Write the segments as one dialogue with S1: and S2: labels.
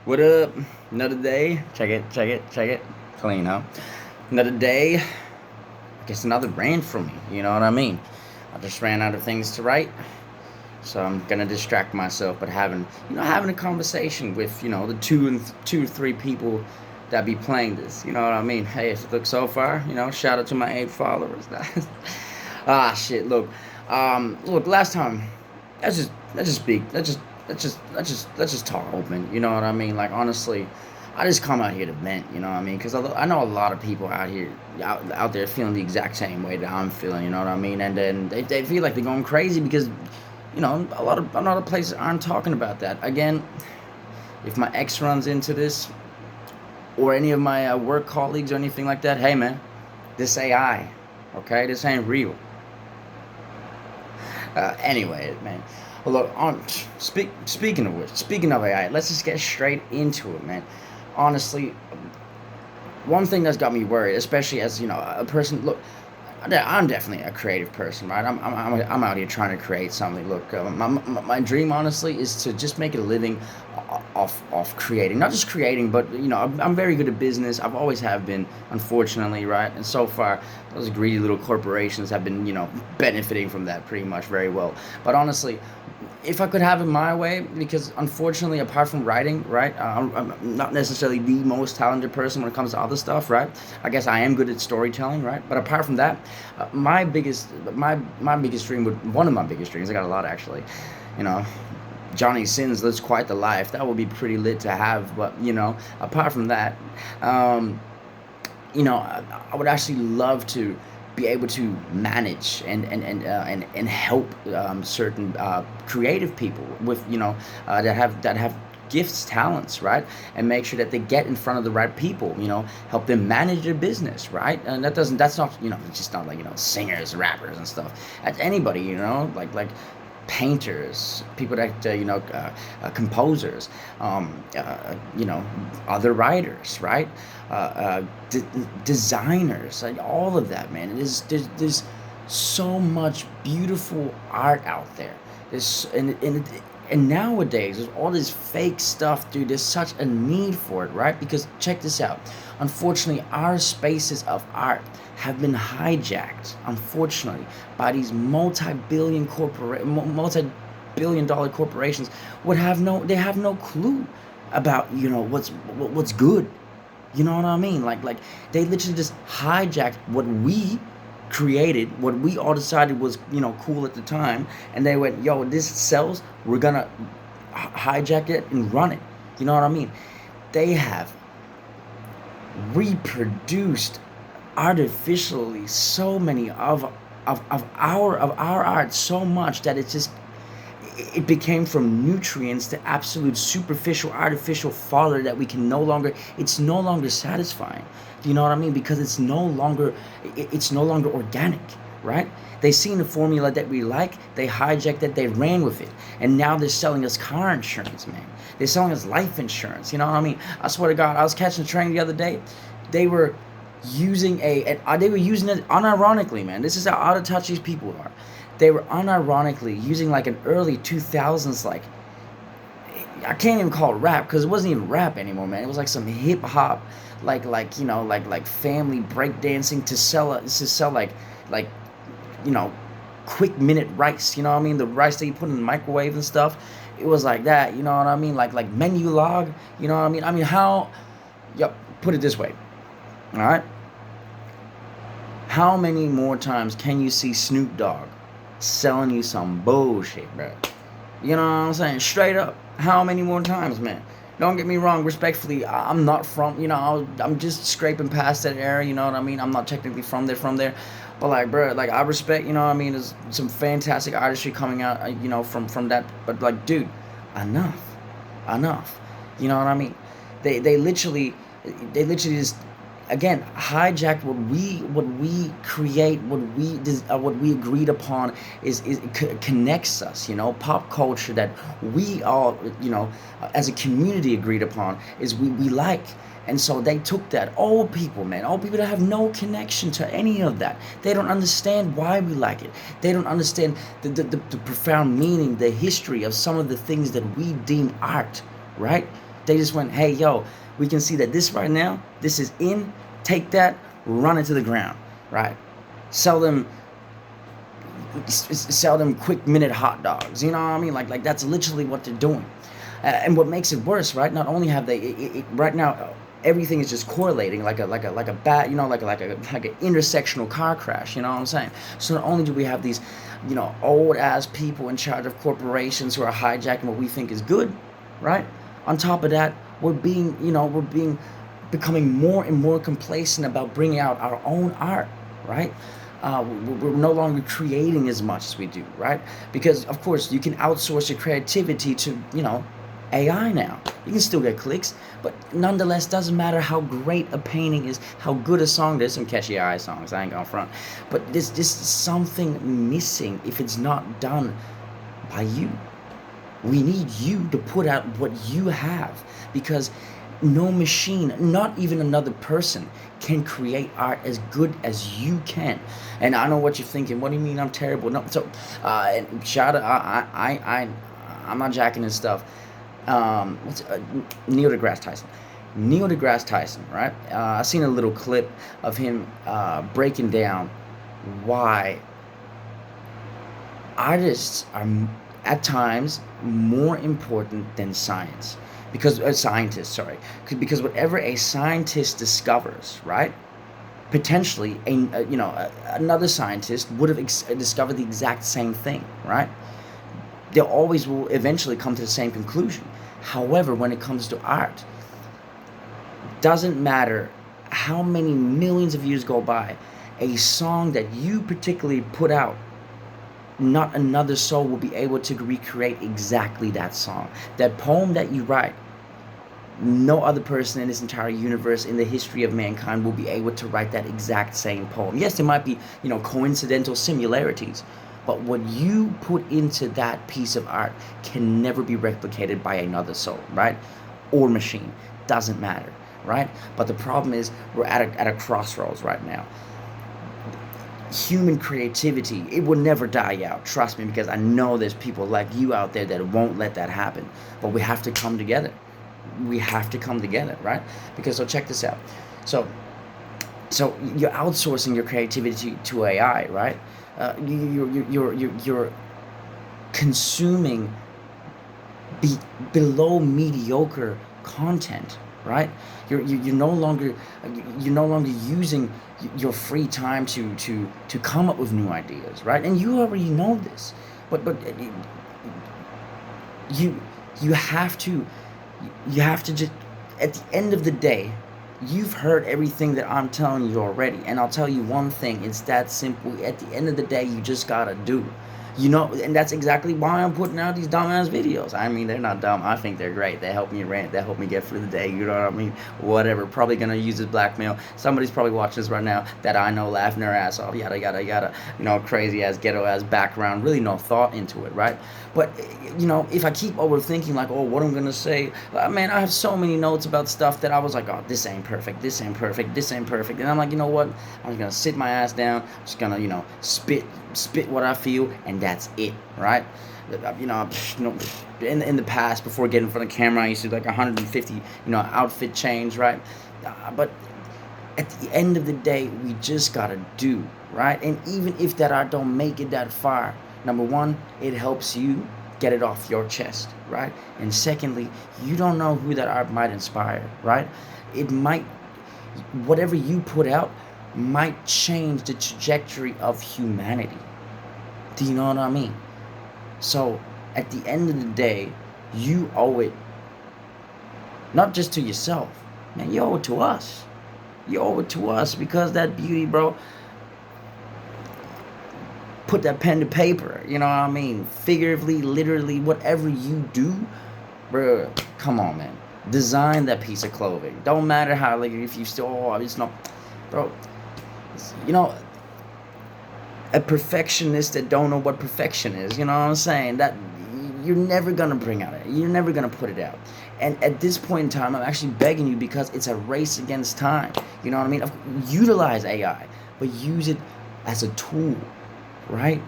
S1: What up? Another day. Check it, check it, check it. Clean, huh? Another day. I guess another rant from me. You know what I mean? I just ran out of things to write, so I'm gonna distract myself. But having a conversation with the two or three people that be playing this. You know what I mean? Hey, look so far. Shout out to my 8 followers. Shit. Look. Last time, let's just speak. Let's just talk open. You know what I mean? Like honestly, I just come out here to vent. You know what I mean? Because I know a lot of people out there feeling the exact same way that I'm feeling. You know what I mean? And then they feel like they're going crazy because a lot of places aren't talking about that. Again, if my ex runs into this or any of my work colleagues or anything like that, hey man, this AI, okay? This ain't real. Anyway, man. Well, look, speaking of which, speaking of AI, let's just get straight into it, man. Honestly, one thing that's got me worried, especially as a person. Look, I'm definitely a creative person, right? I'm out here trying to create something. Look, my dream, honestly, is to just make a living off creating, not just creating, but I'm very good at business. I've always have been, unfortunately, right? And so far, those greedy little corporations have been benefiting from that pretty much very well. But honestly, if I could have it my way, because unfortunately, apart from writing, right, I'm not necessarily the most talented person when it comes to other stuff, right? I guess I am good at storytelling, right? But apart from that, my biggest dream would one of my biggest dreams. I got a lot actually, you know. Johnny Sins lives quite the life. That would be pretty lit to have. But apart from that, um, I would actually love to be able to manage and help certain creative people with that have gifts, talents, right? And make sure that they get in front of the right people. Help them manage their business, right? And that's not it's just not like singers, rappers, and stuff. That's anybody, painters, people that composers, other writers, right? Designers, like all of that, man. There's so much beautiful art out there. There's and nowadays there's all this fake stuff, dude. There's such a need for it, right? Because check this out. Unfortunately, our spaces of art have been hijacked, unfortunately, by these multi-billion dollar corporations. They have no clue about what's good. You know what I mean? Like they literally just hijacked what we created, what we all decided was cool at the time, and they went, "Yo, this sells. We're gonna hijack it and run it." You know what I mean? They have reproduced artificially so many of our art so much that it became from nutrients to absolute superficial artificial fodder that we can no longer it's no longer satisfying. Do you know what I mean? Because it's no longer organic, right? They seen the formula that we like, they hijacked it, they ran with it, and now they're selling us car insurance, man. They're selling us life insurance. You know what I mean? I swear to God, I was catching a train the other day. They were using it unironically, man. This is how out of touch these people are. They were unironically using like an early 2000s, like, I can't even call it rap because it wasn't even rap anymore, man. It was like some hip hop, like family breakdancing to sell like you know quick minute rice. You know what I mean? The rice that you put in the microwave and stuff. It was like that. You know what I mean? Like menu log. You know what I mean? I mean how? Yep. Put it this way. All right. How many more times can you see Snoop Dogg selling you some bullshit, bro? You know what I'm saying? Straight up. How many more times, man? Don't get me wrong, respectfully, I'm not from, I'm just scraping past that era, you know what I mean? I'm not technically from there. But like, bro, like I respect, you know what I mean? There's some fantastic artistry coming out, from that. But like, dude, enough, enough. You know what I mean? They literally, just again hijacked what we create, what we agreed upon connects us. Pop culture that we all as a community agreed upon is we like. And so they took that. Old people, man, old people that have no connection to any of that. They don't understand why we like it. They don't understand the profound meaning, the history of some of the things that we deem art, right? They just went, hey, yo, we can see that this right now, this is in, take that, run it to the ground, right? Sell them quick minute hot dogs. You know what I mean? Like that's literally what they're doing. And what makes it worse, right? Not only have they right now, everything is just correlating like a bad, like an intersectional car crash. You know what I'm saying? So not only do we have these, old ass people in charge of corporations who are hijacking what we think is good, right? On top of that, we're becoming more and more complacent about bringing out our own art, right? We're no longer creating as much as we do, right? Because of course you can outsource your creativity to, AI now. You can still get clicks, but nonetheless, doesn't matter how great a painting is, how good a song. There's some catchy AI songs, I ain't gonna front, but there's just something missing if it's not done by you. We need you to put out what you have, because no machine, not even another person, can create art as good as you can. And I know what you're thinking. What do you mean I'm terrible? No, so shout out. I'm not jacking his stuff. Neil deGrasse Tyson. Neil deGrasse Tyson, right? I seen a little clip of him breaking down why artists are at times more important than science, because scientists, sorry, because whatever a scientist discovers, right, potentially another scientist would have discovered the exact same thing, right? They always will eventually come to the same conclusion. However, when it comes to art, doesn't matter how many millions of years go by, a song that you particularly put out, not another soul will be able to recreate exactly that song. That poem that you write, no other person in this entire universe in the history of mankind will be able to write that exact same poem. Yes, there might be, coincidental similarities, but what you put into that piece of art can never be replicated by another soul, right? Or machine. Doesn't matter, right? But the problem is we're at a crossroads right now. Human creativity, it will never die out, trust me, because I know there's people like you out there that won't let that happen. But we have to come together. We have to come together, right? Because so check this out. So you're outsourcing your creativity to AI, right? You're consuming below mediocre content, right? You're no longer using your free time to come up with new ideas, right? And you already know this, but you have to just, at the end of the day, you've heard everything that I'm telling you already, and I'll tell you one thing, it's that simple. At the end of the day, you just gotta do. And that's exactly why I'm putting out these dumbass videos. I mean, they're not dumb. I think they're great. They help me rant. They help me get through the day. You know what I mean? Whatever. Probably gonna use as blackmail. Somebody's probably watching this right now that I know, laughing their ass off. Yada yada yada. Crazy ass, ghetto ass background. Really no thought into it, right? But if I keep overthinking, like, oh, what I'm gonna say, man, I have so many notes about stuff that I was like, oh, this ain't perfect. This ain't perfect. This ain't perfect. And I'm like, you know what? I'm just gonna sit my ass down. I'm just gonna, spit what I feel, and that's it, right? In the past, before getting in front of the camera, I used to do like 150, outfit change, right? But at the end of the day, we just gotta do, right? And even if that art don't make it that far, number one, it helps you get it off your chest, right? And secondly, you don't know who that art might inspire, right? It might, whatever you put out might change the trajectory of humanity. Do you know what I mean? So at the end of the day, you owe it not just to yourself, man, you owe it to us. You owe it to us, because that beauty, bro, put that pen to paper, you know what I mean? Figuratively, literally, whatever you do, bro, come on, man. Design that piece of clothing. Don't matter how, like, if you still, bro, a perfectionist that don't know what perfection is, you know what I'm saying? That you're never gonna bring out it. You're never gonna put it out. And at this point in time, I'm actually begging you, because it's a race against time. You know what I mean? Utilize AI, but use it as a tool, right?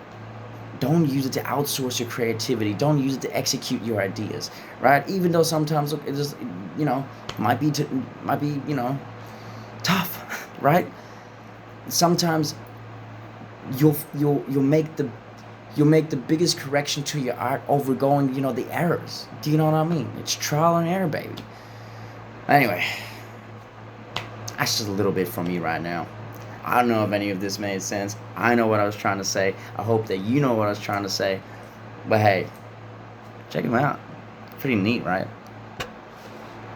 S1: Don't use it to outsource your creativity. Don't use it to execute your ideas, right? Even though sometimes, look, you know, might be, you know, tough, right? Sometimes you'll make the biggest correction to your art over going, you know, the errors. Do you know what I mean? It's trial and error, baby. Anyway, that's just a little bit from me right now. I don't know if any of this made sense. I know what I was trying to say. I hope that you know what I was trying to say. But hey, check him out. Pretty neat, right?